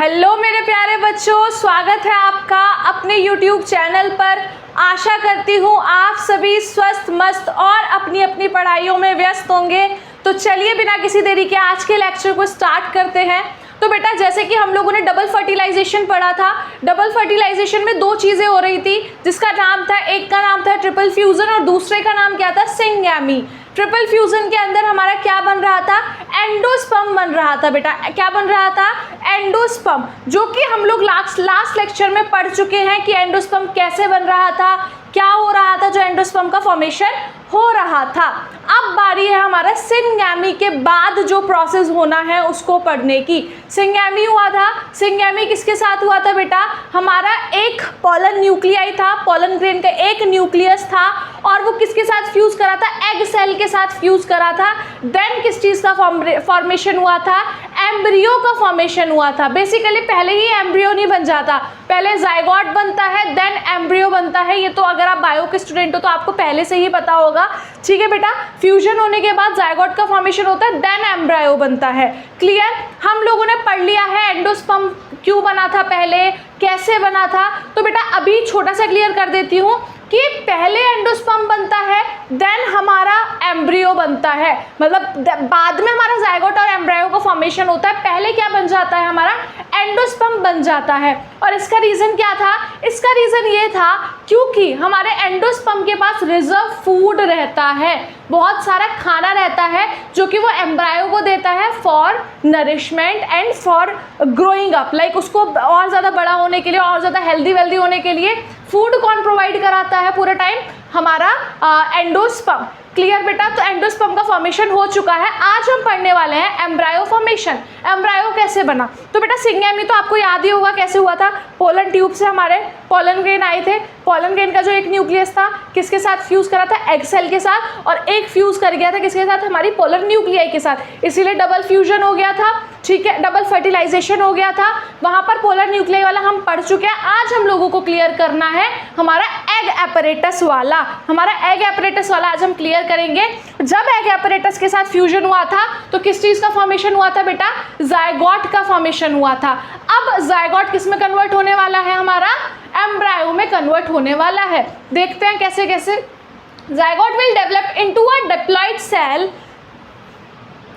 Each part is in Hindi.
हेलो मेरे प्यारे बच्चों, स्वागत है आपका अपने YouTube चैनल पर। आशा करती हूँ आप सभी स्वस्थ मस्त और अपनी अपनी पढ़ाइयों में व्यस्त होंगे। तो चलिए बिना किसी देरी के आज के लेक्चर को स्टार्ट करते हैं। तो बेटा जैसे कि हम लोगों ने डबल फर्टिलाइजेशन पढ़ा था, डबल फर्टिलाइजेशन में दो चीज़ें हो रही थी जिसका नाम था, एक का नाम था ट्रिपल फ्यूजन और दूसरे का नाम क्या था, सिंगैमी। ट्रिपल फ्यूजन के अंदर हमारा क्या बन रहा था, एंडोस्पर्म बन रहा था। बेटा क्या बन रहा था, एंडोस्पर्म, जो कि हम लोग लास्ट लेक्चर में पढ़ चुके हैं कि एंडोस्पर्म कैसे बन रहा था, क्या हो रहा था, जो एंडोस्पर्म का फॉर्मेशन हो रहा था। अब बारी है हमारा सिंगैमी के बाद जो प्रोसेस होना है उसको पढ़ने की। सिंगैमी हुआ था, सिंगैमी किसके साथ हुआ था बेटा, हमारा एक पॉलन न्यूक्लियाई था, पॉलन ग्रेन का एक न्यूक्लियस था और वो किसके साथ फ्यूज करा था, एग सेल के साथ फ्यूज करा था। देन किस चीज़ का फॉर्मेशन हुआ था, एम्ब्रियो का फॉर्मेशन हुआ था। बेसिकली पहले ही एम्ब्रियो नहीं बन जाता, पहले जाइगोट बनता है देन एम्ब्रियो बनता है। ये तो अगर आप बायो के स्टूडेंट हो तो आपको पहले से ही पता होगा, ठीक है बेटा। फ्यूजन होने के बाद जाइगोट का फॉर्मेशन होता है देन एम्ब्रियो बनता है। क्लियर, हम लोगों ने पढ़ लिया है एंडोस्पर्म क्यों बना था, पहले कैसे बना था। तो बेटा अभी छोटा सा क्लियर कर देती हूँ कि पहले एंडोस्पर्म बनता है देन हमारा एम्ब्रियो बनता है, मतलब बाद में हमारा जाइगोट और एम्ब्रियो का फॉर्मेशन होता है। पहले क्या बन जाता है, हमारा एंडोस्पर्म बन जाता है। और इसका रीज़न क्या था, इसका रीज़न ये था क्योंकि हमारे एंडोस्पर्म के पास रिजर्व फूड रहता है, बहुत सारा खाना रहता है जो कि वो एम्ब्रियो को देता है for nourishment and for growing up. Like उसको और ज़्यादा बड़ा होने के लिए, और ज़्यादा हेल्दी वेल्दी होने के लिए फूड कौन प्रोवाइड कराता है पूरे टाइम, हमारा एंडोस्पर्म। क्लियर बेटा, तो एंडोस्पर्म का फॉर्मेशन हो चुका है। आज हम पढ़ने वाले हैं एम्ब्रियो फॉर्मेशन, एम्ब्रियो कैसे बना। तो बेटा सिंगैमी तो आपको याद ही होगा कैसे हुआ था, पोलन ट्यूब से हमारे पोलन ग्रेन आए थे। पोलन ग्रेन का जो एक न्यूक्लियस था किसके साथ फ्यूज करा था, एग सेल के साथ, और एक फ्यूज कर गया था किसके साथ, हमारी पोलर न्यूक्लियाई के साथ। इसीलिए डबल फ्यूजन हो गया था, ठीक है, डबल फर्टिलाइजेशन हो गया था। वहां पर पोलर न्यूक्लियाई वाला हम पढ़ चुके हैं। आज हम लोगों को क्लियर करना है हमारा एग एपरेटस वाला, हमारा एग एपरेटस वाला आज हम क्लियर करेंगे। जब एग एपरेटस के साथ फ्यूजन हुआ था तो किस चीज का फॉर्मेशन हुआ था बेटा, जाइगोट का फॉर्मेशन हुआ था। अब जाइगोट किस में कन्वर्ट होने वाला है, हमारा एम्ब्रियो में कन्वर्ट होने वाला है। देखते हैं कैसे कैसे। Zygote will develop into a diploid cell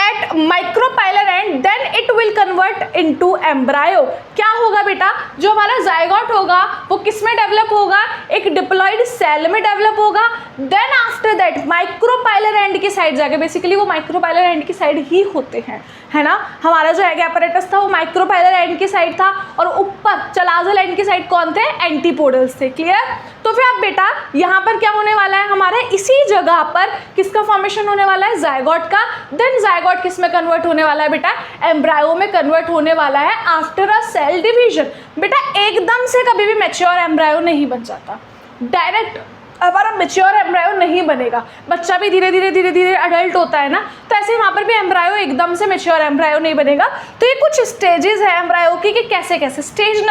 at micropylar end then it will convert into embryo। क्या होगा बेटा, जो हमारा जाइगोट होगा वो किस में डेवलप होगा, एक डिप्लॉइड सेल में डेवलप होगा। Then after that micropylar end की साइड जाके, बेसिकली वो माइक्रोपाइलर एंड की साइड ही होते हैं, है ना। हमारा जो एग एपरेटस था वो माइक्रोपाइलर एंड की साइड था और ऊपर चलाजल एंड की साइड कौन थे, एंटीपोडल्स थे। क्लियर, तो फिर अब बेटा यहाँ पर क्या होने वाला है, हमारे इसी जगह पर किसका फॉर्मेशन होने वाला है, जाइगोट का। देन जाइगोट किस में कन्वर्ट होने वाला है बेटा, एम्ब्रियो में कन्वर्ट होने वाला है आफ्टर अ सेल डिवीजन। बेटा एकदम से कभी भी मैच्योर एम्ब्रियो नहीं बन जाता, डायरेक्ट हमारा मैच्योर एम्ब्रियो नहीं बनेगा। बच्चा भी धीरे धीरे अडल्ट होता है ना, तो ऐसे वहाँ पर भी एम्ब्रियो एकदम से मैच्योर एम्ब्रियो नहीं बनेगा। तो ये कुछ स्टेजेस है एम्ब्रियो की कि कैसे कैसे। स्टेज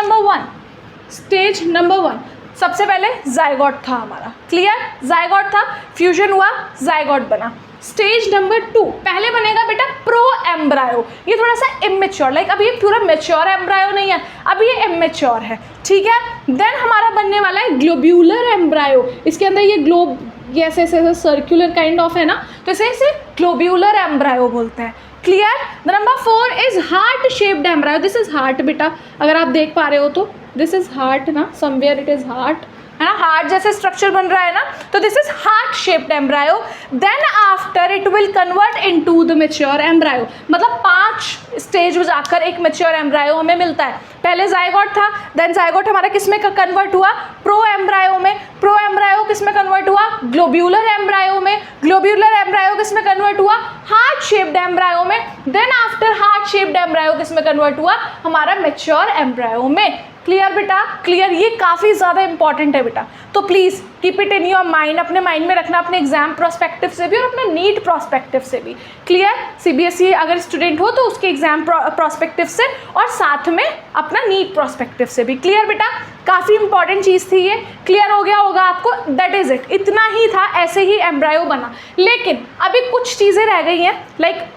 नंबर वन, सबसे पहले जाइगोट था हमारा। क्लियर, जाइगोट था, फ्यूजन हुआ, जाइगोट बना। स्टेज नंबर 2, पहले बनेगा बेटा प्रो एम्ब्रियो। ये थोड़ा सा इमेच्योर, लाइक अभी ये पूरा मैच्योर एम्ब्रियो नहीं है, अभी ये इमेच्योर है, ठीक है। देन हमारा बनने वाला है ग्लोब्यूलर एम्ब्रियो। इसके अंदर ये ग्लोब, ये ऐसे सर्कुलर काइंड ऑफ है ना, तो इसे ग्लोब्यूलर एम्ब्रियो बोलते हैं। Clear, number 4 is heart shaped embryo. This is heart बेटा, अगर आप देख पा रहे हो तो दिस इज हार्ट ना, समवेयर इट इज हार्ट, है ना, हार्ट जैसे स्ट्रक्चर बन रहा है ना, तो this is heart shaped embryo. Then after it will convert into the mature embryo. मतलब 5 स्टेज में जाकर एक मैच्योर एम्ब्रियो हमें मिलता है। पहले जाइगोट था, देन जाइगोट हमारा किस में कन्वर्ट हुआ, प्रो एम्ब्रियो में। प्रो एम्ब्रियो किस में कन्वर्ट हुआ, ग्लोब्यूलर एम्ब्रियो में। ग्लोब्यूलर एम्ब्रियो किस में कन्वर्ट हुआ, हार्ट शेप्ड एम्ब्रियो में। Then after heart shaped embryo किस में कन्वर्ट हुआ, हमारा मैच्योर एम्ब्रियो में। क्लियर बेटा, क्लियर, ये काफ़ी ज़्यादा इंपॉर्टेंट है बेटा। तो please keep it in your mind, अपने माइंड में रखना, अपने एग्जाम प्रोस्पेक्टिव से भी और अपने नीट प्रोस्पेक्टिव से भी। क्लियर, सीबीएसई अगर स्टूडेंट हो तो उसके एग्जाम प्रोस्पेक्टिव से और साथ में अपना नीट प्रोस्पेक्टिव से भी। क्लियर बेटा, काफ़ी इंपॉर्टेंट चीज़ थी ये। क्लियर हो गया होगा आपको, दैट इज़ इट, इतना ही था, ऐसे ही एम्ब्रियो बना। लेकिन अभी कुछ चीज़ें रह गई हैं, लाइक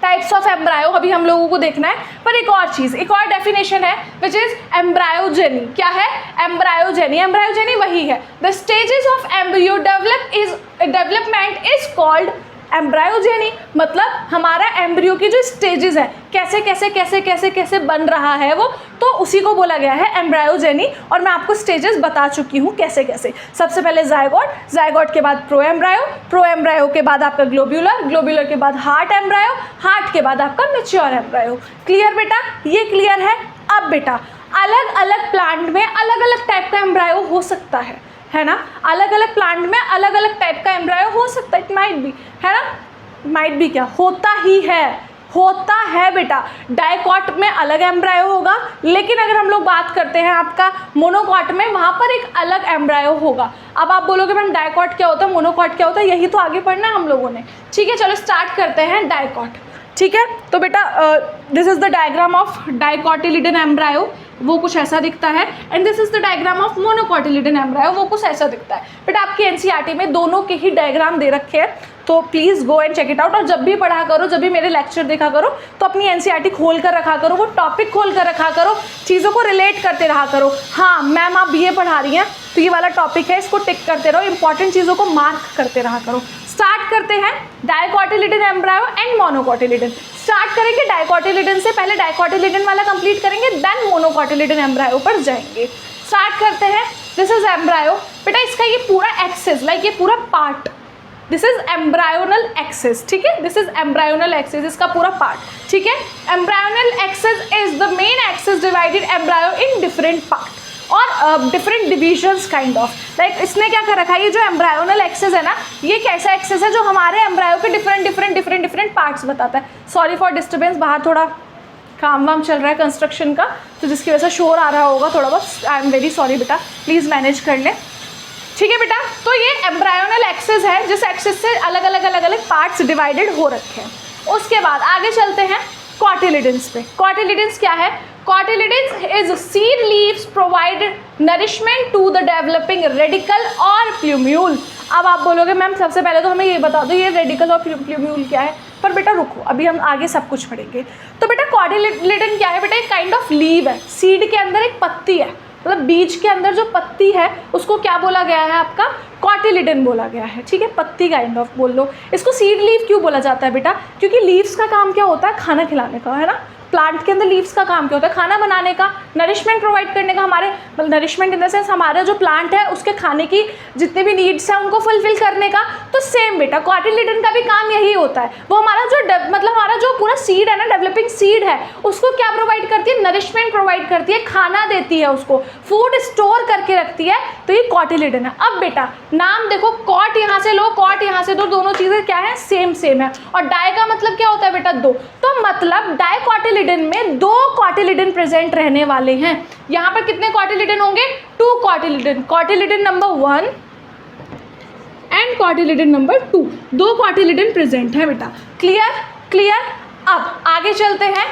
टाइप्स ऑफ एम्ब्रायो अभी हम लोगों को देखना है, पर एक और चीज़, एक और डेफिनेशन है विच इज एम्ब्रायोजेनी। क्या है? एम्ब्रायोजेनी। एम्ब्रायोजेनी वही है, the stages of embryo development is called embryogeny. मतलब हमारा एम्ब्रियो की जो स्टेजेस है, कैसे कैसे कैसे कैसे कैसे बन रहा है वो, तो उसी को बोला गया है एम्ब्रायोजेनी। और मैं आपको स्टेजेस बता चुकी हूँ कैसे कैसे। सबसे पहले जायगोट, जायगोट के बाद प्रोएम्ब्रायो, प्रोएम्ब्रायो के बाद आपका ग्लोब्यूलर, ग्लोब्यूलर के बाद हार्ट एम्ब्रायो, हार्ट के बाद आपका मैच्योर एम्ब्रायो। क्लियर बेटा? ये क्लियर है। अब बेटा अलग अलग प्लांट में अलग अलग टाइप का एम्ब्रायो हो सकता है ना? अलग अलग प्लांट में अलग अलग टाइप का एम्ब्रायो हो सकता है, इट माइट बी, है ना? माइट बी क्या होता ही है, होता है बेटा। डाइकॉट में अलग एम्ब्रायो होगा, लेकिन अगर हम लोग बात करते हैं आपका मोनोकॉट में, वहाँ पर एक अलग एम्ब्रायो होगा। अब आप बोलोगे मैम डाइकॉट क्या होता है, मोनोकॉट क्या होता है, यही तो आगे पढ़ना है हम लोगों ने। ठीक है, चलो स्टार्ट करते हैं डाइकॉट। ठीक है, तो बेटा this is the diagram of dicotyledon embryo, वो कुछ ऐसा दिखता है। And this is the diagram of monocotyledon embryo, वो कुछ ऐसा दिखता है। बेटा आपकी एनसीईआरटी में दोनों के ही डायग्राम दे रखे हैं, तो please go and check it out. और जब भी पढ़ा करो, जब भी मेरे लेक्चर देखा करो, तो अपनी एनसीईआरटी खोल कर रखा करो, वो टॉपिक खोल कर रखा करो, चीज़ों को रिलेट करते रहा करो। हाँ मैम आप बीए पढ़ा रही हैं तो ये वाला टॉपिक है, इसको टिक करते रहो, इंपॉर्टेंट चीज़ों को मार्क करते रहा करो। स्टार्ट करते हैं डाइकॉटिलिडन एम्ब्रायो एंड मोनोकॉटिलिडन। स्टार्ट करेंगे डाइकॉटिलिडन से, पहले डाइकॉटिलिडन वाला कंप्लीट करेंगे, देन मोनोकॉटिलिडन एम्ब्रायो पर जाएंगे। स्टार्ट करते हैं। This is embryo. बेटा इसका ये पूरा एक्सेस, लाइक ये पूरा पार्ट, दिस इज एम्ब्रायोनल एक्सेस। ठीक है, दिस इज एम्ब्रायोनल एक्सेस, इसका पूरा पार्ट। ठीक है, embryonal axis is the main axis divided embryo in different part और different divisions kind of. Like इसने क्या कर रखा है, ये जो एम्ब्रायोनल एक्सेस है ना, ये एक ऐसा एक्सेस है जो हमारे एम्ब्रायो के डिफरेंट पार्ट्स बताता है। सॉरी फॉर डिस्टर्बेंस, बाहर थोड़ा काम वाम चल रहा है कंस्ट्रक्शन का, तो जिसकी वजह से शोर आ रहा होगा थोड़ा बहुत। आई एम वेरी सॉरी बेटा, प्लीज़ मैनेज कर लें। ठीक है बेटा, तो ये एम्ब्रायोनल एक्सेस है, जिस एक्सेस से अलग अलग पार्ट्स डिवाइडेड हो रखे हैं। उसके बाद आगे चलते हैं कॉटिलिडन्स पे। कॉटिलिडन्स क्या है? Cotyledons is seed leaves provide nourishment to the developing radicle और प्लूम्यूल। अब आप बोलोगे मैम सबसे पहले तो हमें ये बता दो ये रेडिकल और प्लूम्यूल क्या है, पर बेटा रुको, अभी हम आगे सब कुछ पढ़ेंगे। तो बेटा कॉटिलिडन क्या है? बेटा एक काइंड ऑफ लीव है, सीड के अंदर एक पत्ती है, मतलब बीज के अंदर जो पत्ती है उसको क्या बोला गया है आपका? कॉटिलिडन बोला गया है। ठीक है, पत्ती काइंड ऑफ बोल लो। इसको सीड लीव क्यों बोला जाता है बेटा? क्योंकि लीव्स का काम क्या होता है? खाना खिलाने का, है ना? प्लांट के अंदर लीव्स का काम क्या होता है? खाना बनाने का, नरिशमेंट प्रोवाइड करने का। हमारे नरिशमेंट इन द सेंस हमारा जो प्लांट है उसके खाने की जितने भी नीड्स हैं उनको फुलफिल करने का। तो सेम बेटा कॉटिलिडन का भी काम यही होता है। वो हमारा जो मतलब हमारा जो पूरा सीड है ना, डेवलपिंग सीड है, उसको क्या प्रोवाइड करती है? नरिशमेंट प्रोवाइड करती है, खाना देती है, उसको फूड स्टोर करके रखती है। तो ये कॉटिलिडन है। अब बेटा नाम देखो, कॉट यहाँ से लो, कॉट यहाँ से दो, दोनों चीज़ें क्या है? सेम है। और डाई का मतलब क्या होता है बेटा? दो। तो मतलब डाइकॉटिलिडन में दो कॉटिलिडन प्रेजेंट रहने वाले हैं। यहां पर कितने कॉटिलिडन होंगे? 2 cotyledon, cotyledon number 1 and cotyledon number 2, 2 cotyledon present है बेटा। क्लियर। अब आगे चलते हैं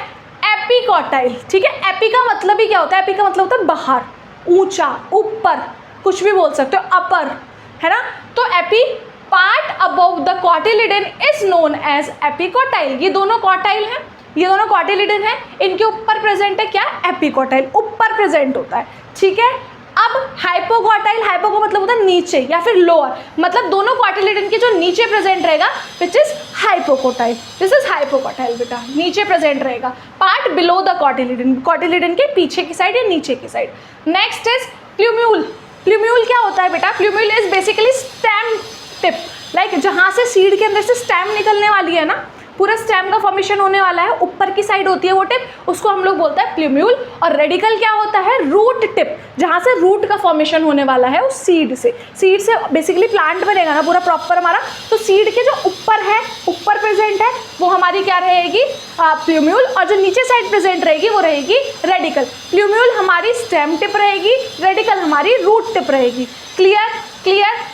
एपिकॉटाइल। ठीक है, एपी का मतलब ही क्या होता है? एपी का मतलब होता है बाहर, ऊंचा, ऊपर, कुछ भी बोल सकते हो, अपर, है ना? तो epi part above the cotyledon is known as epicotyl. ये दोनों कॉटाइल हैं, ये दोनों कॉटिलिडन है, इनके ऊपर प्रेजेंट है क्या? एपिकॉटाइल, ऊपर प्रेजेंट होता है। ठीक है, अब हाइपोकॉटाइल, हाइपो का मतलब होता है नीचे या फिर लोअर, मतलब दोनों कॉटिलिडन के जो नीचे प्रेजेंट रहेगा विच इज हाइपोकॉटाइल। दिस इज हाइपोकॉटाइल बेटा, नीचे प्रेजेंट रहेगा, part below the cotyledon, cotyledon के पीछे की साइड या नीचे की side. Next is plumule. Plumule क्या होता है बेटा? Plumule is basically stem tip, like जहाँ से सीड के अंदर से स्टेम निकलने वाली है ना, पूरा स्टेम का फॉर्मेशन होने वाला है, ऊपर की साइड होती है वो टिप, उसको हम लोग बोलते हैं प्लूम्यूल। और रेडिकल क्या होता है? रूट टिप, जहाँ से रूट का फॉर्मेशन होने वाला है उस सीड से बेसिकली प्लांट बनेगा ना पूरा प्रॉपर हमारा। तो सीड के जो ऊपर है, ऊपर प्रेजेंट है, वो हमारी क्या रहेगी? प्लूम्यूल। और जो नीचे साइड प्रेजेंट रहेगी वो रहेगी रेडिकल। प्लूम्यूल हमारी स्टेम टिप रहेगी, रेडिकल हमारी रूट टिप रहेगी। Clear.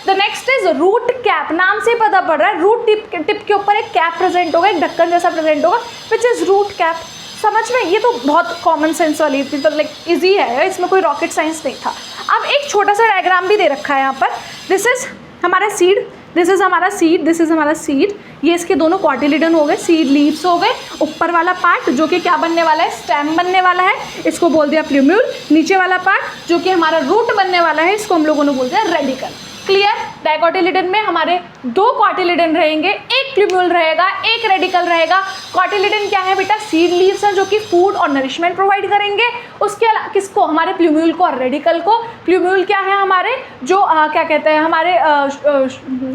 The next is root cap. नाम से पता पड़ रहा है, रूट टिप के ऊपर एक कैप प्रेजेंट होगा, एक ढक्कन जैसा प्रेजेंट होगा, विच इज रूट कैप। समझ में? ये तो बहुत कॉमन सेंस वाली थी, तो लाइक इजी है, इसमें कोई रॉकेट साइंस नहीं था। अब एक छोटा सा डायग्राम भी दे रखा है यहाँ पर। दिस इज हमारा सीड, दिस इज हमारा सीड, दिस इज हमारा सीड, ये इसके दोनों कॉटिलिडन हो गए, सीड लीव्स हो गए। ऊपर वाला पार्ट जो कि क्या बनने वाला है, स्टेम बनने वाला है, इसको बोल दिया प्लूम्यूल। नीचे वाला पार्ट जो कि हमारा रूट बनने वाला है, इसको हम लोगों ने बोल दिया रेडिकल। क्लियर। डाइकोटिलिडन में हमारे 2 कॉटिलिडन रहेंगे, एक प्लूम्यूल रहेगा, एक रेडिकल रहेगा। कॉटिलिडन क्या है बेटा, सीड लीव्स हैं जो कि फूड और नरिशमेंट प्रोवाइड करेंगे। उसके अलावा किसको, हमारे प्लूम्यूल को और रेडिकल को। प्लूम्यूल क्या है हमारे जो क्या कहते हैं हमारे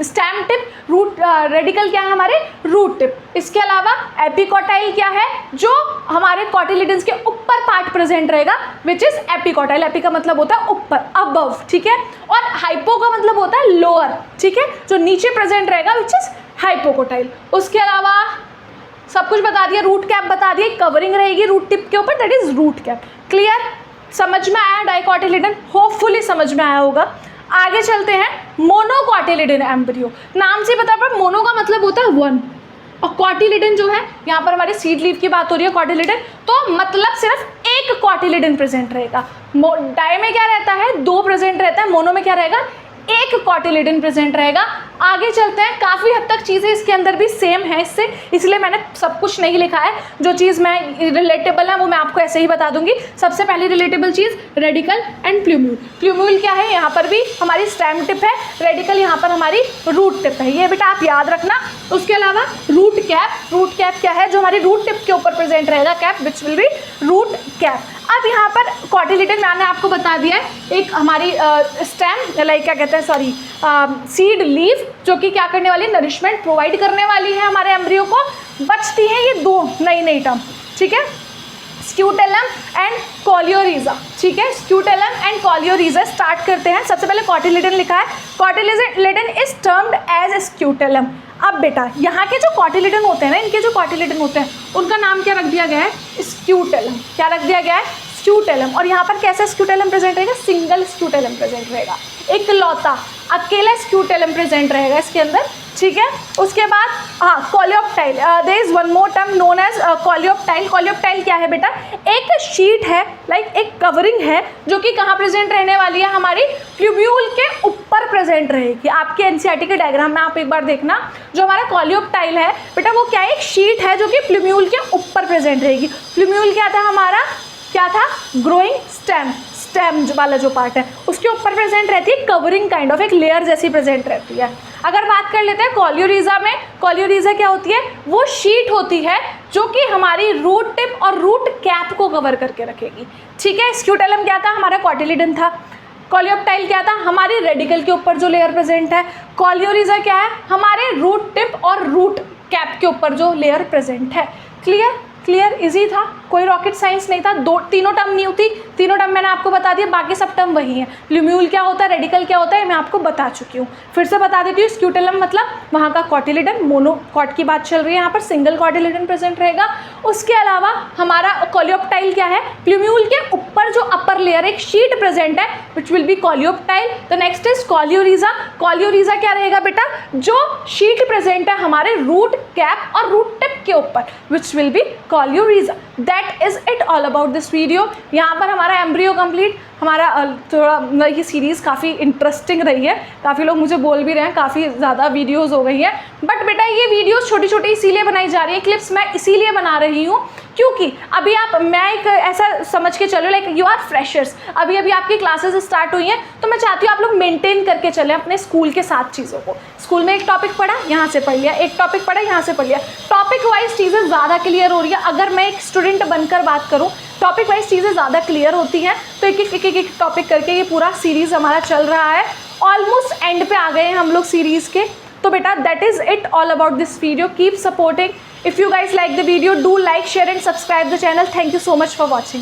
स्टेम टिप, रूट। रेडिकल क्या है हमारे रूट टिप। इसके अलावा एपिकोटाइल क्या है, जो हमारे कॉटिलिडन्स के ऊपर पार्ट प्रेजेंट रहेगा, विच इज एपिकोटाइल। एपी का मतलब होता है ऊपर, अबव, ठीक है। और हाइपो का मतलब होता है लोअर, ठीक है, जो नीचे प्रेजेंट रहेगा, विच इज हाइपोकोटाइल। उसके अलावा सब कुछ बता दिया, रूट कैप बता दिया, कवरिंग रहेगी रूट टिप के ऊपर, that is root cap. Clear, समझ में आया डाइकोटिलिडन, होपफुली समझ में आया होगा। आगे चलते हैं, मोनोकॉटिलिडन एम्ब्रियो। नाम से पता पर मोनो का मतलब होता है 1, और कॉटिलिडन जो है, यहाँ पर हमारे सीड लीव की बात हो रही है, कॉटिलिडन, तो मतलब सिर्फ एक कॉटिलिडन प्रेजेंट रहेगा। डाई में क्या रहता है, 2 प्रेजेंट रहता है, मोनो में क्या रहेगा, एक कॉटिलिडन प्रेजेंट रहेगा। आगे चलते हैं, काफ़ी हद तक चीज़ें इसके अंदर भी सेम है इससे, इसलिए मैंने सब कुछ नहीं लिखा है। जो चीज़ मैं रिलेटेबल है वो मैं आपको ऐसे ही बता दूंगी। सबसे पहली relatable cheese radical and plumule. Plumule क्या है, यहाँ पर भी हमारी स्टेम टिप है, रेडिकल यहाँ पर हमारी रूट टिप है, ये बेटा आप याद रखना। उसके अलावा रूट कैप, रूट कैप क्या है, जो हमारी रूट टिप के ऊपर प्रेजेंट रहेगा, cap which will be root cap. अब यहाँ पर कॉटिलिडन मैंने आपको बता दिया है, एक हमारी स्टेम लाइक क्या कहते हैं, सॉरी सीड लीव, जो कि क्या करने वाली है, नरिशमेंट प्रोवाइड करने वाली है हमारे एम्ब्रियो को। बचती है ये 2 नई टर्म, ठीक है, स्क्यूटेलम एंड कॉलियोरिजा, ठीक है, स्क्यूटेलम एंड कॉलियोरिजा। स्टार्ट करते हैं, सबसे पहले कॉटिलिडन लिखा है, cotyledon is termed as scutellum. अब बेटा यहाँ के जो कॉटिलिडन होते हैं ना, इनके जो कॉटिलिडन होते हैं उनका नाम क्या रख दिया गया है, स्क्यूटेलम। क्या रख दिया गया है, स्क्यूटेलम। और यहाँ पर कैसा स्क्यूटेलम प्रेजेंट रहेगा, सिंगल स्क्यूटेलम प्रेजेंट रहेगा, इकलौता अकेला स्क्यूटेलम प्रेजेंट रहेगा इसके अंदर, ठीक है। उसके बाद हाँ, coleoptile, there is one more term known as coleoptile. Coleoptile क्या है बेटा, एक शीट है, लाइक एक कवरिंग है, जो कि कहाँ प्रेजेंट रहने वाली है, हमारी प्लूम्यूल के ऊपर प्रेजेंट रहेगी। आपके एनसीईआरटी के डायग्राम में आप एक बार देखना, जो हमारा कॉलियोप्टाइल है बेटा, वो क्या है, एक शीट है जो कि प्लूम्यूल के ऊपर प्रेजेंट रहेगी। प्लूम्यूल क्या था हमारा, क्या था, ग्रोइंग स्टेम, स्टेम वाला जो पार्ट है उसके ऊपर प्रेजेंट रहती है, कवरिंग काइंड ऑफ, एक लेयर जैसी प्रेजेंट रहती है। अगर बात कर लेते हैं कॉलियोरिजा में, कॉलियोरिजा क्या होती है, वो शीट होती है जो कि हमारी रूट टिप और रूट कैप को कवर करके रखेगी, ठीक है। स्क्यूटेलम क्या था, हमारा कॉटिलिडन था। कॉलियोप्टाइल क्या था, हमारी रेडिकल के ऊपर जो लेयर प्रेजेंट है। कॉलियोरिजा क्या है, हमारे रूट टिप और रूट कैप के ऊपर जो लेयर प्रेजेंट है। क्लियर, क्लियर, इजी था, कोई रॉकेट साइंस नहीं था। 2-3 टर्म नहीं होती, तीनों टर्म मैंने आपको बता दिया, बाकी सब टर्म वही है। प्लूम्यूल क्या होता है, रेडिकल क्या होता है, मैं आपको बता चुकी हूँ। फिर से बता देती हूँ, स्क्यूटेलम मतलब वहाँ का कॉटिलिडन, मोनोकॉट की बात चल रही है, यहाँ पर सिंगल कॉटिलिडन प्रेजेंट रहेगा। उसके अलावा हमारा कॉलियोप्टाइल क्या है, प्लूम्यूल के ऊपर जो अपर लेयर एक शीट प्रेजेंट है, which will be coleoptile. The next is coleorhiza. Coleorhiza क्या रहेगा बेटा, जो शीट प्रेजेंट है हमारे रूट कैप और रूट टिप के ऊपर, which will be coleorhiza. That is it all about this video. यहाँ पर हमारा एम्ब्रियो कंप्लीट, हमारा थोड़ा ये सीरीज़ काफ़ी इंटरेस्टिंग रही है, काफ़ी लोग मुझे बोल भी रहे हैं, काफ़ी ज़्यादा वीडियोस हो गई हैं। बट बेटा ये वीडियोस छोटी छोटी इसीलिए बनाई जा रही है, क्लिप्स मैं इसीलिए बना रही हूँ क्योंकि अभी आप, मैं एक ऐसा समझ के चलो, लाइक यू आर फ्रेशर्स, अभी अभी आपकी क्लासेस स्टार्ट हुई हैं, तो मैं चाहती हूँ आप लोग मेंटेन करके चलें अपने स्कूल के साथ चीज़ों को। स्कूल में एक टॉपिक पढ़ा, यहाँ से पढ़ लिया, एक टॉपिक पढ़ा, यहाँ से पढ़ लिया, टॉपिक वाइज चीज़ें ज़्यादा क्लियर हो रही है। अगर मैं एक स्टूडेंट बनकर बात करूँ, टॉपिक वाइज चीज़ें ज़्यादा क्लियर होती हैं, तो एक टॉपिक करके ये पूरा सीरीज़ हमारा चल रहा है। ऑलमोस्ट एंड पे आ गए हैं हम लोग सीरीज़ के। तो बेटा that is it all about this video. Keep supporting. If you guys like the video, do like, share and subscribe the channel. Thank you so much for watching.